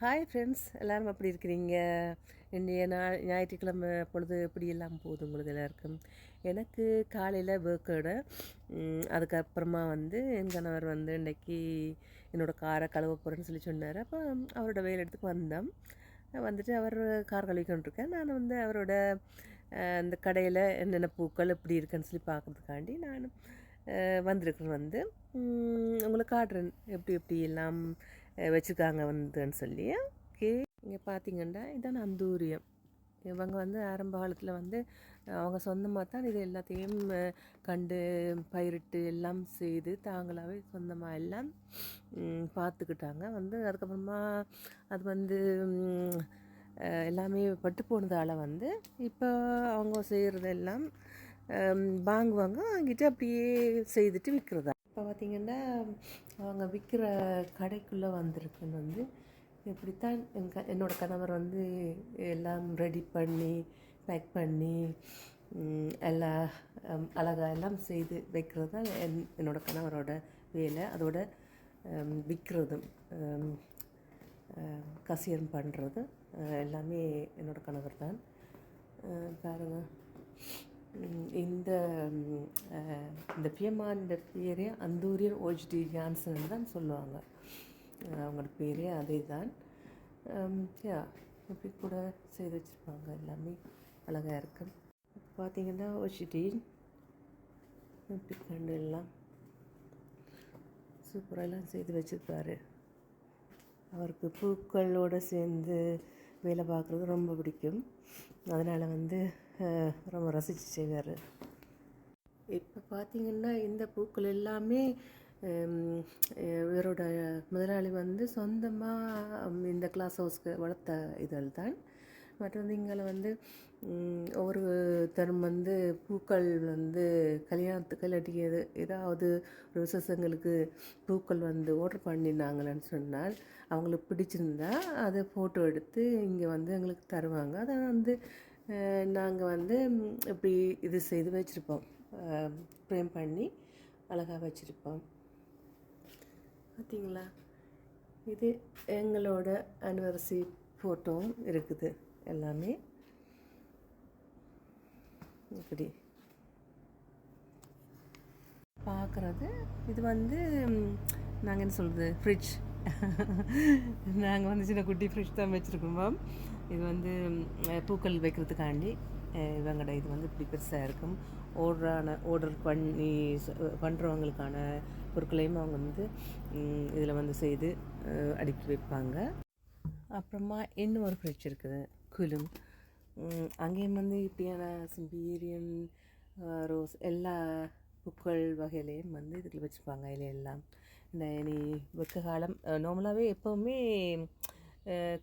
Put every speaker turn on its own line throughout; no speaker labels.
Hi friends, எல்லோரும் எப்படி இருக்கிறீங்க? இன்றைய ஞாயிற்றுக்கிழமை பொழுது எப்படி எல்லாம் போகுது உங்களுக்கு எல்லாருக்கும்? எனக்கு காலையில் ஒர்க்கோட அதுக்கப்புறமா என் கணவர் இன்றைக்கி என்னோடய காரை கழுவ போகிறேன்னு சொல்லி சொன்னார். அப்போ அவரோட வேலை இடத்துக்கு வந்தோம். வந்துட்டு அவர் கார் கழுவிக்கொண்டிருக்கேன். நான் அவரோட அந்த கடையில் என்னென்ன பூக்கள் எப்படி இருக்குன்னு சொல்லி பார்க்குறதுக்காண்டி நான் வந்திருக்கிறேன். உங்களுக்கு காட்டுறேன் எப்படி எப்படி எல்லாம் வச்சுருக்காங்க வந்துன்னு சொல்லி. ஓகே, இங்கே பார்த்தீங்கன்னா இதான் அந்தூரியம். இவங்க ஆரம்ப காலத்தில் அவங்க சொந்தமாக தான் இது எல்லாத்தையும் கண்டு பயிரிட்டு எல்லாம் செய்து தாங்களாகவே சொந்தமாக எல்லாம் பார்த்துக்கிட்டாங்க. அதுக்கப்புறமா அது எல்லாமே பட்டு போனதால் இப்போ அவங்க செய்கிறதெல்லாம் வாங்குவாங்க, வாங்கிட்டு அப்படியே செய்துட்டு விற்கிறதா. இப்போ பார்த்திங்கன்னா அவங்க விற்கிற கடைக்குள்ளே வந்திருக்குன்னு இப்படித்தான் என்னோடய கணவர் எல்லாம் ரெடி பண்ணி பேக் பண்ணி எல்லா அழகாக எல்லாம் செய்து வைக்கிறது தான் என்னோடய கணவரோட வேலை. அதோட விற்கிறதும் கசியம் பண்ணுறது எல்லாமே என்னோடய கணவர் தான். பாருங்கள், இந்த இந்த பியமானோட பேரே அந்தூரியர் ஓஜ்டி ஜான்சன் தான் சொல்லுவாங்க. அவங்களோட பேரே அதே தான். இப்படி கூட செய்து வச்சுருப்பாங்க, எல்லாமே அழகாக இருக்கும். பார்த்திங்கன்னா ஓஜ்டி இப்படி கண்டு எல்லாம் சூப்பரெல்லாம் செய்து வச்சுருப்பாரு. அவருக்கு பூக்களோடு சேர்ந்து வேலை பார்க்குறது ரொம்ப பிடிக்கும். அதனால் ரொம்ப ரசித்து செய்வார். இப்போ பார்த்திங்கன்னா இந்த பூக்கள் எல்லாமே இவரோட முதலாளி சொந்தமாக இந்த கிளாஸ் ஹவுஸ்க்கு வளர்த்த இதழ் தான். மற்ற இங்கே ஒவ்வொரு தரும் பூக்கள் கல்யாணத்துக்கு இல்லாட்டி ஏதாவது ஒரு விசேஷங்களுக்கு பூக்கள் ஆர்டர் பண்ணினாங்கன்னு சொன்னால் அவங்களுக்கு பிடிச்சிருந்தா அதை ஃபோட்டோ எடுத்து இங்கே எங்களுக்கு தருவாங்க. அதை நாங்கள் இப்படி இது செய்து வச்சுருப்போம், ஃப்ரேம் பண்ணி அழகாக வச்சுருப்போம். பார்த்தீங்களா, இது எங்களோட அனிவர்சரி ஃபோட்டோவும் இருக்குது. எல்லாமே இப்படி பார்க்குறது. இது நாங்கள் என்ன சொல்கிறது, ஃப்ரிட்ஜ். நாங்கள் சின்ன குட்டி ஃப்ரிட்ஜ் தான் வச்சுருக்கோம். இது பூக்கள் வைக்கிறதுக்காண்டி இவங்கட இது இப்படி பெருசாக இருக்கும். ஆர்டர் பண்ணி பண்ணுறவங்களுக்கான பொருட்களையும் அவங்க இதில் செய்து அடுக்கி வைப்பாங்க. அப்புறமா இன்னும் ஒரு ஃப்ரிட்ஜ் இருக்குது, குலும். அங்கேயும் இப்படியான சிம்பீரியன், ரோஸ் எல்லா பூக்கள் வகையிலையும் இதில் வச்சுருப்பாங்க. இலையெல்லாம் இந்த இனி வெக்க காலம் நார்மலாகவே எப்போவுமே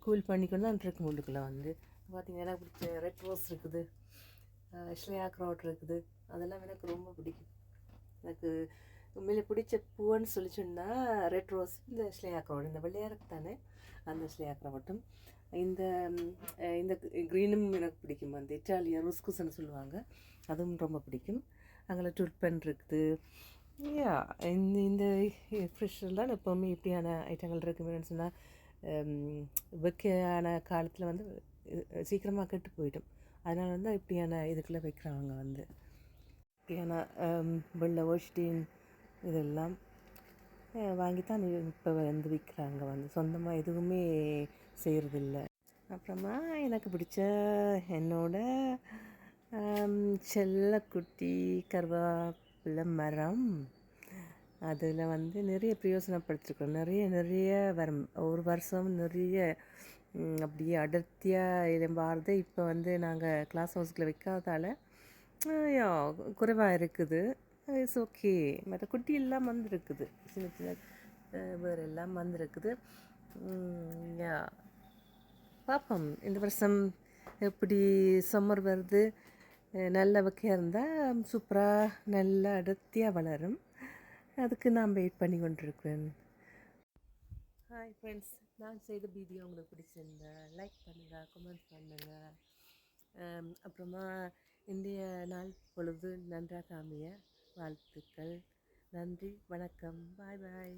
கூல் பண்ணிக்கொண்டு தான் இருக்கும். உள்ளுக்குள்ளே பார்த்திங்கன்னா பிடிச்ச ரெட் ரோஸ் இருக்குது, ஸ்லேயா க்ரௌட் இருக்குது. அதெல்லாம் எனக்கு ரொம்ப பிடிக்கும். எனக்கு உண்மையிலே பிடிச்ச பூன்னு சொல்லி சொன்னால் ரெட் ரோஸ், இந்த ஸ்லேயா க்ரௌட், இந்த வெள்ளையாருக்கு தானே அந்த ஸ்லேயா க்ரௌட்டும், இந்த இந்த க்ரீனும் எனக்கு பிடிக்கும். இட்டாலியன் ருஸ்குஸ்ன்னு சொல்லுவாங்க, அதுவும் ரொம்ப பிடிக்கும். அங்கே டுல்பன் இருக்குது. இந்த ஃப்ரெஷ்ஷெல்லாம் எப்போவுமே இப்படியான ஐட்டங்கள் இருக்குதுன்னு சொன்னால் வெக்கையான காலத்தில் சீக்கிரமாக கெட்டு போயிடும். அதனால் இப்படியான இதுக்குள்ளே வைக்கிறவங்க இப்படியான வெள்ளை ஓஷ்டீன் இதெல்லாம் வாங்கித்தான் இப்போ விற்கிறாங்க. சொந்தமாக எதுவுமே செய்கிறதில்ல. அப்புறமா எனக்கு பிடிச்ச என்னோட செல்லக்குட்டி கருவேப்பிலை மரம். அதில் நிறைய பிரயோசனப்படுத்திருக்கோம். நிறைய வரும், ஒரு வருஷம் நிறைய அப்படியே அடர்த்தியாக இளம்பாருது. இப்போ நாங்கள் கிளாஸ் ஹவுஸ்கில் வைக்காதால் குறைவாக இருக்குது. It's okay. மற்ற குட்டி எல்லாம் இருக்குது, சின்ன சின்ன வேறு எல்லாம் இருக்குது. பார்ப்போம் இந்த வருஷம் எப்படி சம்மர் வருது. நல்ல வகையாக இருந்தால் சூப்பராக நல்ல அடர்த்தியாக வளரும். அதுக்கு நான் வெயிட் பண்ணி கொண்டிருக்கிறேன். ஹாய் ஃப்ரெண்ட்ஸ், நான் செய்த வீடியோ உங்களுக்கு பிடிச்சிருந்தா லைக் பண்ணுங்கள், கமெண்ட் பண்ணுங்கள். அப்புறமா இன்றைய நாள் பொழுது நன்றாக அமைய வாழ்த்துக்கள். நன்றி, வணக்கம், பாய் பாய்.